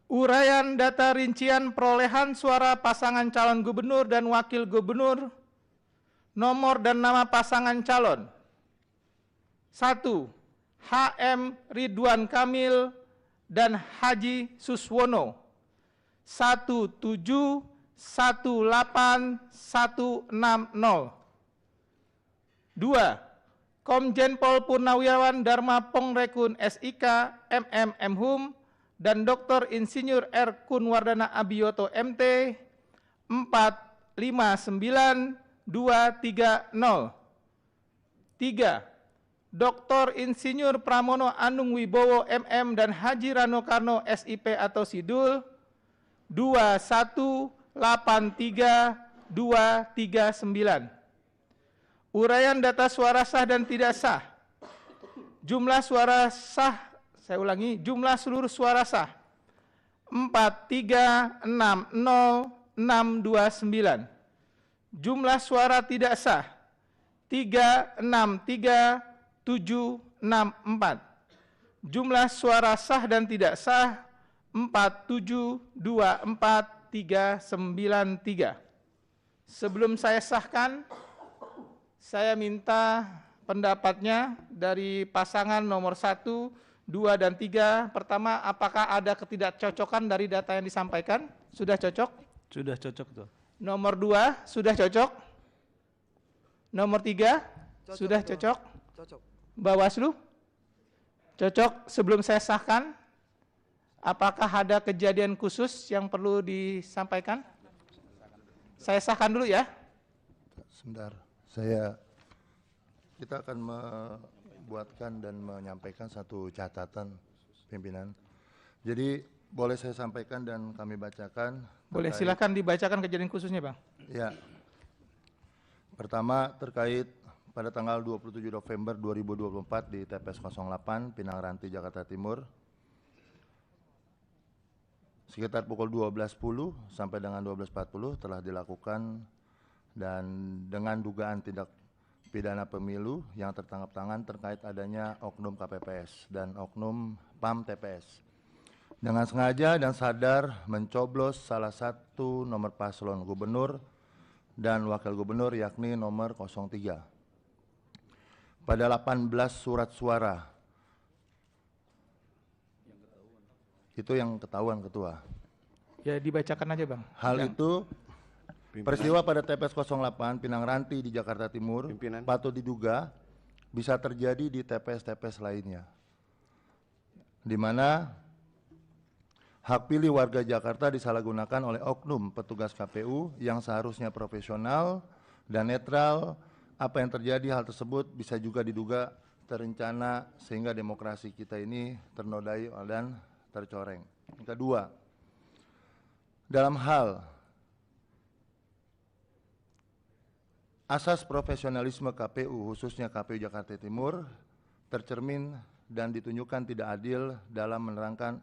Uraian data rincian perolehan suara pasangan calon gubernur dan wakil gubernur, nomor dan nama pasangan calon. 1. HM Ridwan Kamil dan Haji Suswono 1718160. 2. Komjen Pol Purnawirawan Dharma Pongrekun SIK MM Hum dan Dr. Insinyur R. Kunwardana Abiyoto MT 459230. 3. Dr. Insinyur Pramono Anung Wibowo MM dan Haji Rano Karno SIP atau Sidul 2183239. Uraian data suara sah dan tidak sah. Jumlah suara sah, saya ulangi, jumlah seluruh suara sah 4360629. Jumlah suara tidak sah 363764. Jumlah suara sah dan tidak sah 4724393. Sebelum saya sahkan, saya minta pendapatnya dari pasangan nomor 1, 2, dan 3. Pertama, apakah ada ketidakcocokan dari data yang disampaikan? Sudah cocok? Sudah cocok tuh. Nomor 2, sudah cocok? Nomor 3, sudah cocok? Cocok. Bawaslu? Cocok. Sebelum saya sahkan, apakah ada kejadian khusus yang perlu disampaikan? Saya sahkan dulu ya. Sebentar, kita akan membuatkan dan menyampaikan satu catatan pimpinan. Jadi boleh saya sampaikan dan kami bacakan. Boleh, silakan dibacakan kejadian khususnya, Bang. Ya. Pertama, terkait pada tanggal 27 November 2024 di TPS 08 Pinang Ranti, Jakarta Timur, sekitar pukul 12.10 sampai dengan 12.40 telah dilakukan dan dengan dugaan tindak pidana pemilu yang tertangkap tangan terkait adanya oknum KPPS dan oknum PAM TPS dengan sengaja dan sadar mencoblos salah satu nomor paslon gubernur dan wakil gubernur yakni nomor 03 pada 18 surat suara. Itu yang ketahuan Ketua. Ya, dibacakan aja, Bang. Hal itu peristiwa pada TPS 08 Pinang Ranti di Jakarta Timur patut diduga bisa terjadi di TPS-TPS lainnya, di mana hak pilih warga Jakarta disalahgunakan oleh oknum petugas KPU yang seharusnya profesional dan netral. Apa yang terjadi hal tersebut bisa juga diduga terencana sehingga demokrasi kita ini ternodai dan tercoreng. Yang kedua, dalam hal asas profesionalisme KPU khususnya KPU Jakarta Timur tercermin dan ditunjukkan tidak adil dalam menegakkan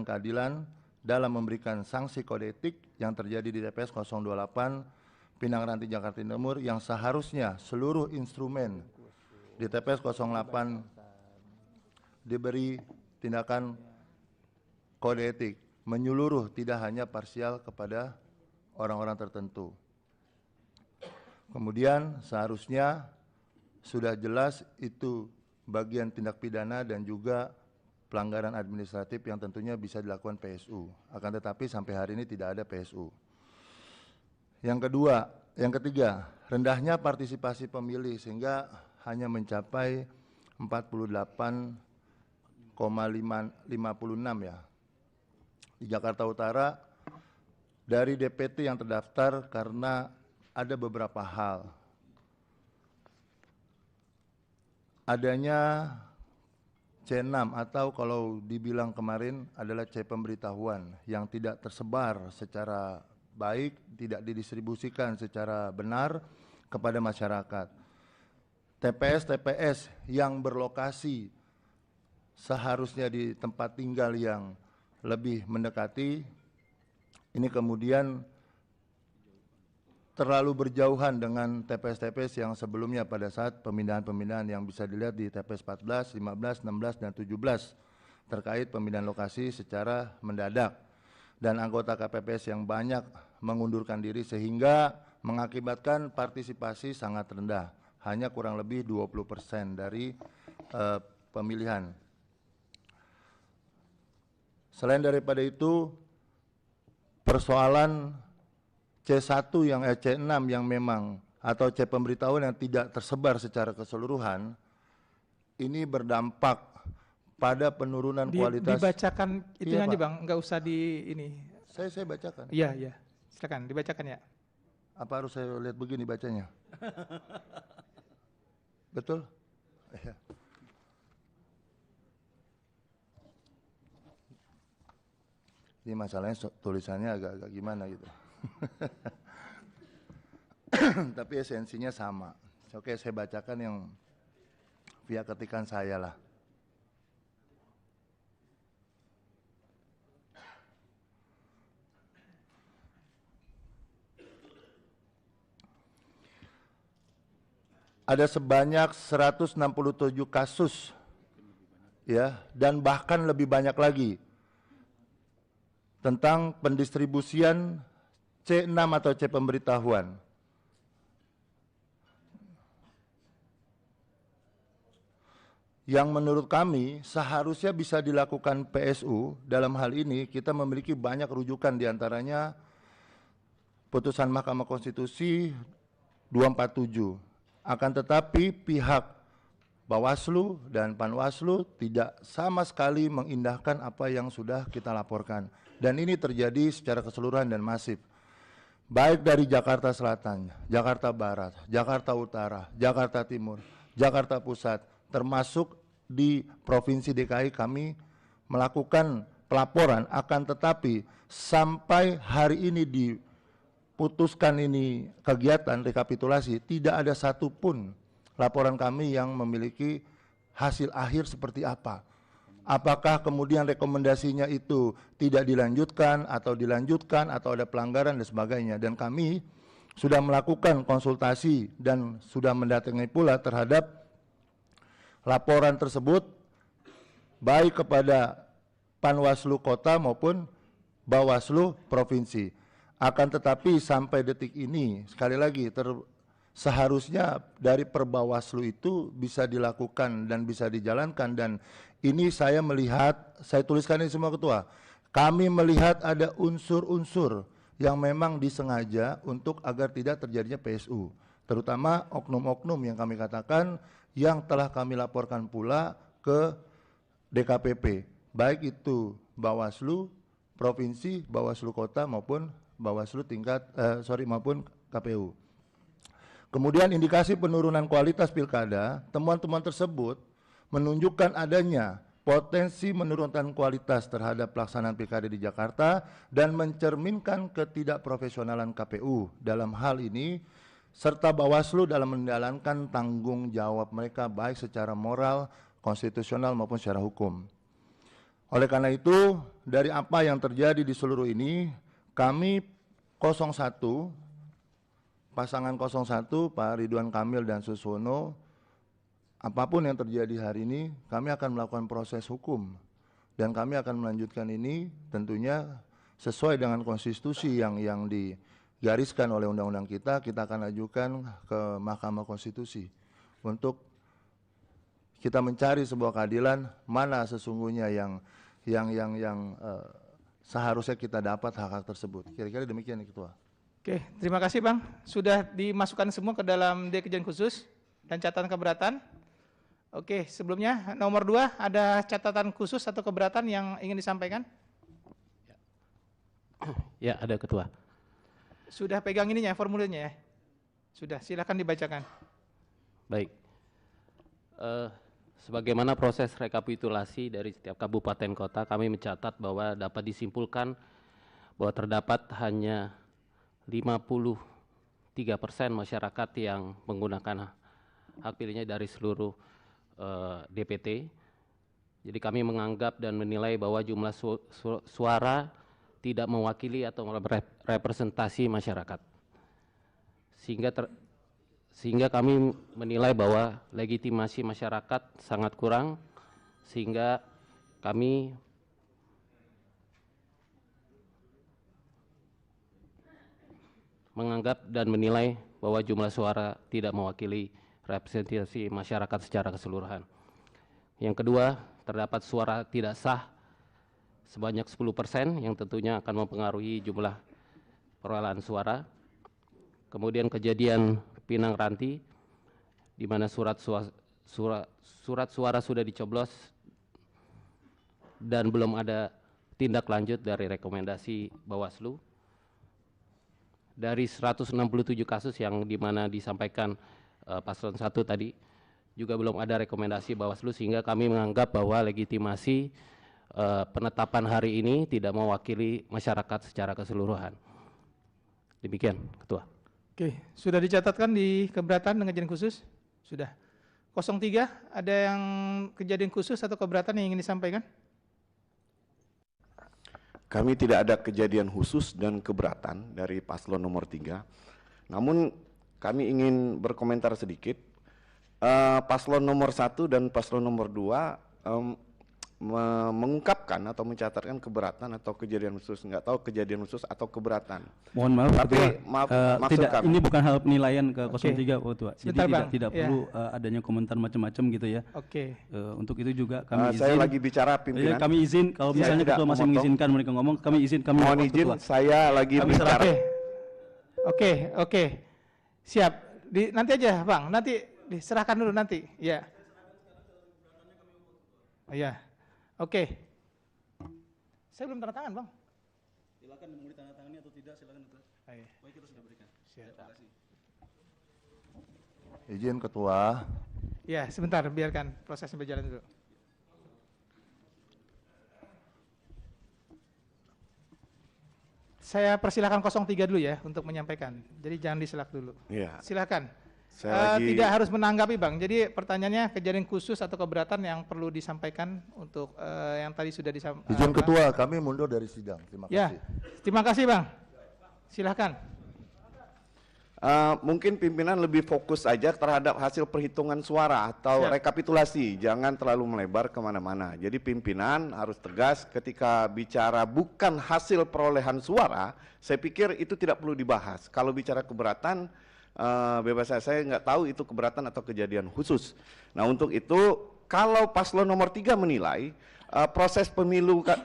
keadilan dalam memberikan sanksi kode etik yang terjadi di TPS 028 Pinang Ranti Jakarta Timur yang seharusnya seluruh instrumen di TPS 08 diberi tindakan kode etik menyeluruh, tidak hanya parsial kepada orang-orang tertentu. Kemudian seharusnya sudah jelas itu bagian tindak pidana dan juga pelanggaran administratif yang tentunya bisa dilakukan PSU. Akan tetapi sampai hari ini tidak ada PSU. Yang ketiga, rendahnya partisipasi pemilih sehingga hanya mencapai 48,56 ya. Di Jakarta Utara dari DPT yang terdaftar karena ada beberapa hal. Adanya C6 atau kalau dibilang kemarin adalah C pemberitahuan yang tidak tersebar secara baik, tidak didistribusikan secara benar kepada masyarakat. TPS-TPS yang berlokasi seharusnya di tempat tinggal yang lebih mendekati, ini kemudian terlalu berjauhan dengan TPS-TPS yang sebelumnya pada saat pemindahan-pemindahan yang bisa dilihat di TPS 14, 15, 16, dan 17 terkait pemindahan lokasi secara mendadak dan anggota KPPS yang banyak mengundurkan diri sehingga mengakibatkan partisipasi sangat rendah, hanya kurang lebih 20% dari pemilihan. Selain daripada itu, persoalan C1 C6 yang memang atau C pemberitahuan yang tidak tersebar secara keseluruhan ini berdampak pada penurunan kualitas. Dibacakan itu Iya, aja Pak. Bang, nggak usah di ini. Saya bacakan. Iya, silakan dibacakan ya. Apa harus saya lihat begini bacanya? Betul? Ya. Ini masalahnya tulisannya agak-agak gimana gitu. Tapi esensinya sama. Oke, saya bacakan yang via ketikan saya lah. Ada sebanyak 167 kasus ya, dan bahkan lebih banyak lagi tentang pendistribusian C6 atau C pemberitahuan. Yang menurut kami seharusnya bisa dilakukan PSU. Dalam hal ini kita memiliki banyak rujukan, diantaranya putusan Mahkamah Konstitusi 247. Akan tetapi pihak Bawaslu dan Panwaslu tidak sama sekali mengindahkan apa yang sudah kita laporkan. Dan ini terjadi secara keseluruhan dan masif. Baik dari Jakarta Selatan, Jakarta Barat, Jakarta Utara, Jakarta Timur, Jakarta Pusat, termasuk di Provinsi DKI kami melakukan pelaporan, akan tetapi sampai hari ini diputuskan ini kegiatan rekapitulasi, tidak ada satupun laporan kami yang memiliki hasil akhir seperti apa. Apakah kemudian rekomendasinya itu tidak dilanjutkan atau dilanjutkan atau ada pelanggaran dan sebagainya. Dan kami sudah melakukan konsultasi dan sudah mendatangi pula terhadap laporan tersebut baik kepada Panwaslu Kota maupun Bawaslu Provinsi. Akan tetapi sampai detik ini, sekali lagi, seharusnya dari Perbawaslu itu bisa dilakukan dan bisa dijalankan, dan ini saya melihat, saya tuliskan ini semua Ketua, kami melihat ada unsur-unsur yang memang disengaja untuk agar tidak terjadinya PSU, terutama oknum-oknum yang kami katakan yang telah kami laporkan pula ke DKPP, baik itu Bawaslu Provinsi, Bawaslu Kota maupun Bawaslu maupun KPU. Kemudian indikasi penurunan kualitas pilkada, temuan-temuan tersebut menunjukkan adanya potensi menurunkan kualitas terhadap pelaksanaan pilkada di Jakarta dan mencerminkan ketidakprofesionalan KPU dalam hal ini, serta Bawaslu dalam menjalankan tanggung jawab mereka baik secara moral, konstitusional maupun secara hukum. Oleh karena itu, dari apa yang terjadi di seluruh ini, kami 01, pasangan 01, Pak Ridwan Kamil dan Suswono, apapun yang terjadi hari ini, kami akan melakukan proses hukum. Dan kami akan melanjutkan ini tentunya sesuai dengan konstitusi yang digariskan oleh undang-undang kita akan ajukan ke Mahkamah Konstitusi untuk kita mencari sebuah keadilan mana sesungguhnya yang seharusnya kita dapat hak-hak tersebut. Kira-kira demikian, Ketua. Oke, terima kasih Bang. Sudah dimasukkan semua ke dalam kejadian khusus dan catatan keberatan. Oke, sebelumnya nomor 2 ada catatan khusus atau keberatan yang ingin disampaikan? Ya, ada Ketua. Sudah pegang ininya, formulirnya ya? Sudah, silakan dibacakan. Baik. Sebagaimana proses rekapitulasi dari setiap kabupaten kota, kami mencatat bahwa dapat disimpulkan bahwa terdapat hanya 53% masyarakat yang menggunakan hak pilihnya dari seluruh DPT. Jadi kami menganggap dan menilai bahwa jumlah suara tidak mewakili atau representasi masyarakat. Sehingga kami menilai bahwa legitimasi masyarakat sangat kurang, sehingga kami menganggap dan menilai bahwa jumlah suara tidak mewakili representasi masyarakat secara keseluruhan. Yang kedua, terdapat suara tidak sah sebanyak 10% yang tentunya akan mempengaruhi jumlah perolehan suara. Kemudian kejadian Pinang Ranti, di mana surat suara sudah dicoblos dan belum ada tindak lanjut dari rekomendasi Bawaslu. Dari 167 kasus yang dimana disampaikan paslon 1 tadi, juga belum ada rekomendasi Bawaslu, sehingga kami menganggap bahwa legitimasi penetapan hari ini tidak mewakili masyarakat secara keseluruhan. Demikian, Ketua. Oke, sudah dicatatkan di keberatan dengan kejadian khusus? Sudah. 03, ada yang kejadian khusus atau keberatan yang ingin disampaikan? Kami tidak ada kejadian khusus dan keberatan dari paslon nomor 3. Namun kami ingin berkomentar sedikit. Paslon nomor 1 dan paslon nomor 2 mengungkapkan atau mencatatkan keberatan atau kejadian khusus, nggak tahu kejadian khusus atau keberatan. Mohon maaf, tapi Ketua, tidak, kami, ini bukan hal penilaian ke 03, Ketua. Jadi tidak perlu adanya komentar macam-macam gitu ya. Oke. Untuk itu juga kami izin. Saya lagi bicara pimpinan. Kami izin, kalau misalnya Ketua masih mengizinkan mereka ngomong, kami izin. Kami mohon izin, Ketua. Saya lagi bicara. Oke. Siap. Nanti aja, Bang. Nanti diserahkan dulu nanti. Ya. Iya. Oke. Saya belum tanda tangan, Bang. Silakan mau ditandatangani atau tidak, silakan itu. Baik, kita sudah berikan. Siap. Izin Ketua. Ya, sebentar, biarkan prosesnya berjalan dulu. Saya persilahkan 03 dulu ya untuk menyampaikan. Jadi jangan diselak dulu. Iya. Silakan. Tidak harus menanggapi, Bang. Jadi pertanyaannya kejadian khusus atau keberatan yang perlu disampaikan untuk yang tadi sudah disampaikan. Izin Ketua, kami mundur dari sidang. Terima kasih. Ya, terima kasih, Bang. Silakan. Mungkin pimpinan lebih fokus aja terhadap hasil perhitungan suara atau rekapitulasi, jangan terlalu melebar kemana-mana. Jadi pimpinan harus tegas ketika bicara bukan hasil perolehan suara, saya pikir itu tidak perlu dibahas. Kalau bicara keberatan, bebas saya nggak tahu itu keberatan atau kejadian khusus. Nah untuk itu kalau paslon nomor 3 menilai proses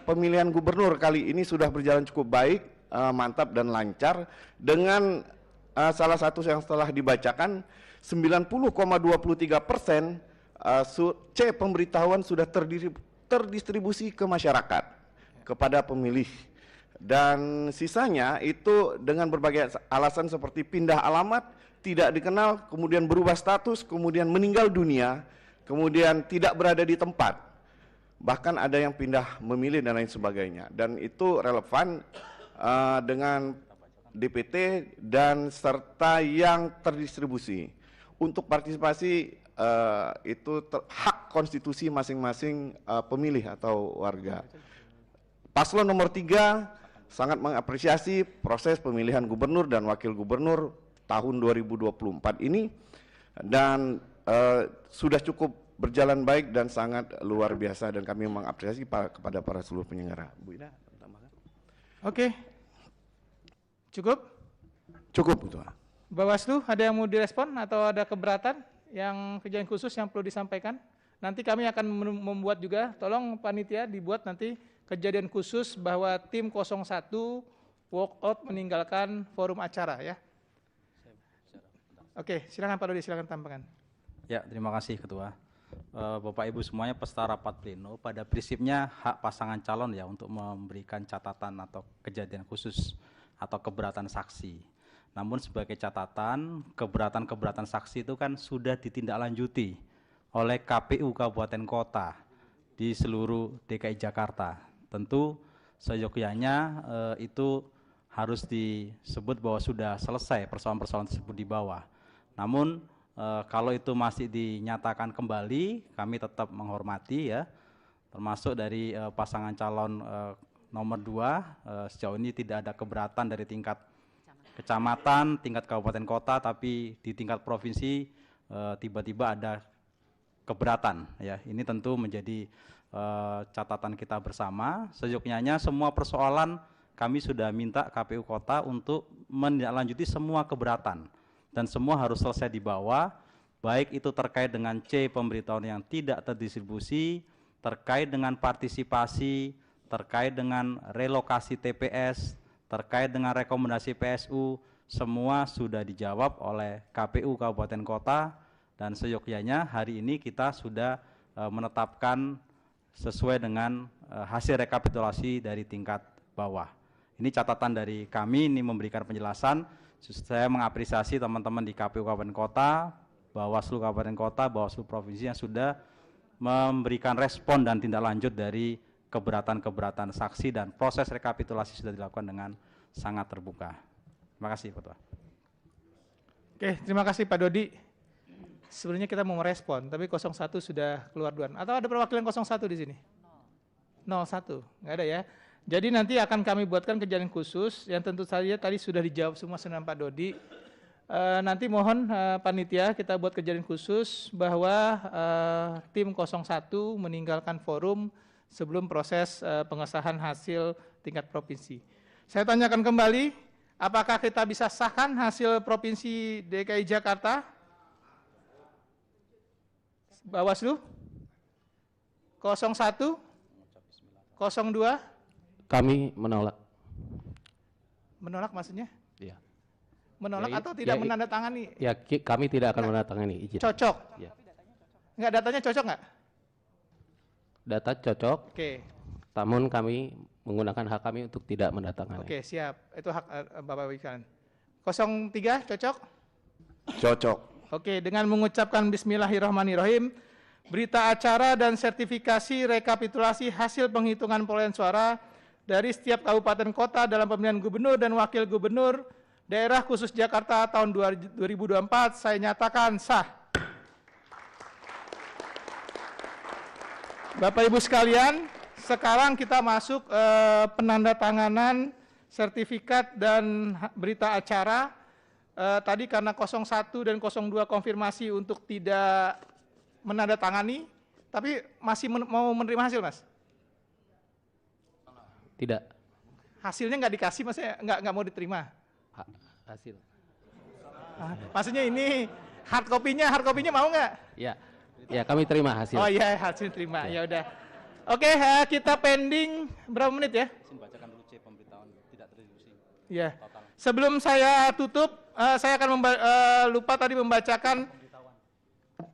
pemilihan gubernur kali ini sudah berjalan cukup baik, mantap dan lancar dengan salah satu yang setelah dibacakan 90,23% C pemberitahuan sudah terdistribusi ke masyarakat kepada pemilih. Dan sisanya itu dengan berbagai alasan seperti pindah alamat, tidak dikenal, kemudian berubah status, kemudian meninggal dunia, kemudian tidak berada di tempat. Bahkan ada yang pindah memilih dan lain sebagainya. Dan itu relevan dengan DPT dan serta yang terdistribusi. Untuk partisipasi itu hak konstitusi masing-masing pemilih atau warga. Paslon nomor 3 sangat mengapresiasi proses pemilihan gubernur dan wakil gubernur tahun 2024 ini dan sudah cukup berjalan baik dan sangat luar biasa dan kami mengapresiasi kepada para seluruh penyelenggara. Bu Ida, tambahkan. Oke. Cukup? Cukup, Ketua. Bawaslu ada yang mau direspon atau ada keberatan yang kejadian khusus yang perlu disampaikan? Nanti kami akan membuat juga, tolong panitia dibuat nanti kejadian khusus bahwa tim 01 walk out meninggalkan forum acara ya. Oke, silakan Pak Dodi, silakan tambahkan. Ya, terima kasih Ketua. Bapak Ibu semuanya peserta rapat pleno, pada prinsipnya hak pasangan calon ya untuk memberikan catatan atau kejadian khusus atau keberatan saksi. Namun sebagai catatan, keberatan saksi itu kan sudah ditindaklanjuti oleh KPU Kabupaten Kota di seluruh DKI Jakarta. Tentu seyogyanya itu harus disebut bahwa sudah selesai persoalan-persoalan tersebut di bawah. Namun kalau itu masih dinyatakan kembali, kami tetap menghormati ya, termasuk dari pasangan calon nomor 2, sejauh ini tidak ada keberatan dari tingkat kecamatan, tingkat kabupaten kota, tapi di tingkat provinsi tiba-tiba ada keberatan ya. Ini tentu menjadi catatan kita bersama. Seyogyanya semua persoalan kami sudah minta KPU Kota untuk menindaklanjuti semua keberatan dan semua harus selesai dibawa, baik itu terkait dengan C pemberitahuan yang tidak terdistribusi, terkait dengan partisipasi, terkait dengan relokasi TPS, terkait dengan rekomendasi PSU, semua sudah dijawab oleh KPU Kabupaten Kota, dan seyogyanya hari ini kita sudah menetapkan sesuai dengan hasil rekapitulasi dari tingkat bawah. Ini catatan dari kami, ini memberikan penjelasan. Saya mengapresiasi teman-teman di KPU Kabupaten Kota, Bawaslu Kabupaten Kota, Bawaslu Provinsi yang sudah memberikan respon dan tindak lanjut dari keberatan-keberatan saksi, dan proses rekapitulasi sudah dilakukan dengan sangat terbuka. Terima kasih, Ketua. Oke, terima kasih Pak Dodi. Sebenarnya kita mau merespon, tapi 01 sudah keluar duluan. Atau ada perwakilan 01 di sini? 01, nggak ada ya. Jadi nanti akan kami buatkan kejadian khusus, yang tentu saja tadi sudah dijawab semua dengan Pak Dodi. Nanti mohon panitia kita buat kejadian khusus bahwa tim 01 meninggalkan forum sebelum proses pengesahan hasil tingkat provinsi. Saya tanyakan kembali, apakah kita bisa sahkan hasil Provinsi DKI Jakarta? Bawaslu? 01? 02? Kami menolak. Menolak maksudnya? Ya. Menolak Ya, atau tidak ya, menandatangani? Ya, kami tidak akan menandatangani izin. Cocok? Ya. Enggak, datanya cocok nggak? Data cocok, Oke, namun kami menggunakan hak kami untuk tidak menandatangani. oke siap. Itu hak Bapak Wikan. 03 cocok? Cocok. Oke, dengan mengucapkan Bismillahirrahmanirrahim, berita acara dan sertifikasi rekapitulasi hasil penghitungan perolehan suara dari setiap kabupaten kota dalam pemilihan gubernur dan wakil gubernur daerah khusus Jakarta tahun 2024 saya nyatakan sah. Bapak Ibu sekalian, sekarang kita masuk penandatanganan sertifikat dan berita acara. Tadi karena 01 dan 02 konfirmasi untuk tidak menandatangani, tapi masih mau menerima hasil, Mas? Tidak. Hasilnya nggak dikasih, maksudnya nggak mau diterima? Hasil. Maksudnya ini hard copy-nya mau nggak? Ya, ya kami terima hasil. Oh iya, hasil terima. Ya udah. Oke, kita pending berapa menit ya? Bacakan dulu C pemberitahuan tidak terdistribusi. Ya. Sebelum saya tutup, saya akan lupa tadi membacakan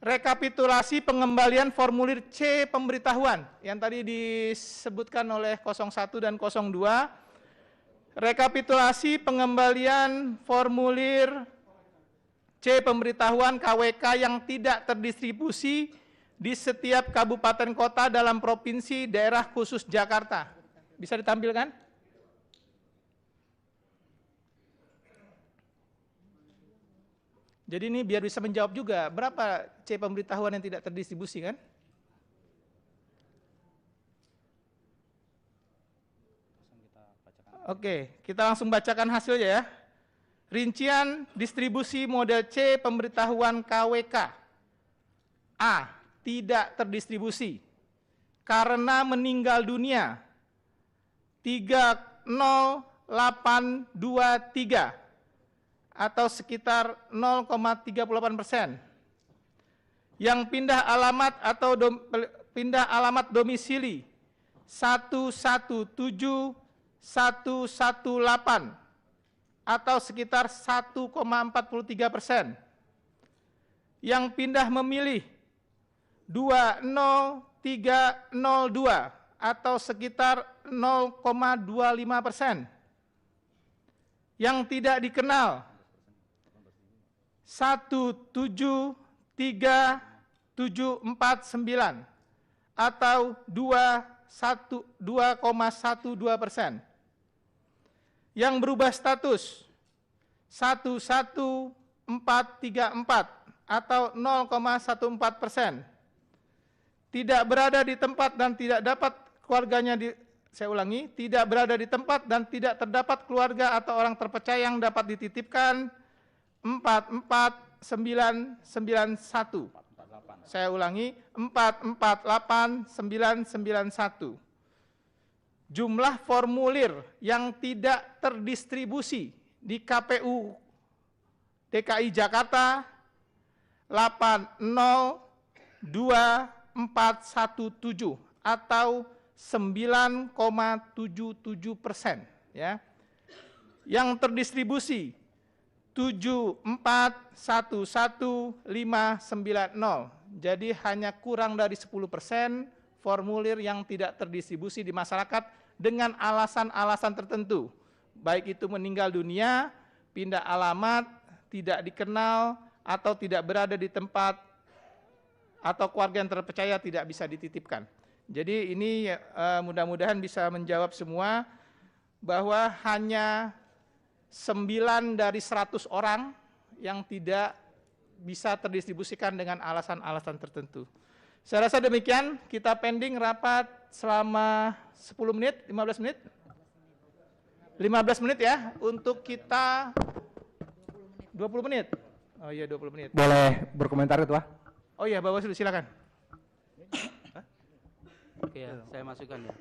rekapitulasi pengembalian formulir C pemberitahuan yang tadi disebutkan oleh 01 dan 02. Rekapitulasi pengembalian formulir C pemberitahuan KWK yang tidak terdistribusi di setiap kabupaten kota dalam provinsi daerah khusus Jakarta. Bisa ditampilkan? Jadi ini biar bisa menjawab juga, berapa C pemberitahuan yang tidak terdistribusi kan? Oke, kita langsung bacakan hasilnya ya. Rincian distribusi model C pemberitahuan KWK. A. Tidak terdistribusi karena meninggal dunia 30823 atau sekitar 0,38%. Yang pindah alamat atau pindah alamat domisili 117118 atau sekitar 1,43%. Yang pindah memilih 20302 atau sekitar 0,25%. Yang tidak dikenal 173.749 atau 2,12%. Yang berubah status 11434 atau 0,14%. Tidak berada di tempat dan tidak dapat keluarganya saya ulangi, tidak berada di tempat dan tidak terdapat keluarga atau orang terpercaya yang dapat dititipkan 44991. Saya ulangi, 448991. Jumlah formulir yang tidak terdistribusi di KPU DKI Jakarta 802417 atau 9,77%, ya. Yang terdistribusi 7411590. Jadi hanya kurang dari 10% formulir yang tidak terdistribusi di masyarakat dengan alasan-alasan tertentu. Baik itu meninggal dunia, pindah alamat, tidak dikenal, atau tidak berada di tempat, atau keluarga yang terpercaya tidak bisa dititipkan. Jadi ini mudah-mudahan bisa menjawab semua bahwa hanya 9 dari 100 orang yang tidak bisa terdistribusikan dengan alasan-alasan tertentu. Saya rasa demikian, kita pending rapat selama 10 menit, 15 menit? 15 menit ya, untuk kita 20 menit. Oh iya, 20 menit. Boleh berkomentar, Ketua? Oh iya, Bawaslu silakan. Oke ya, saya masukkan ya.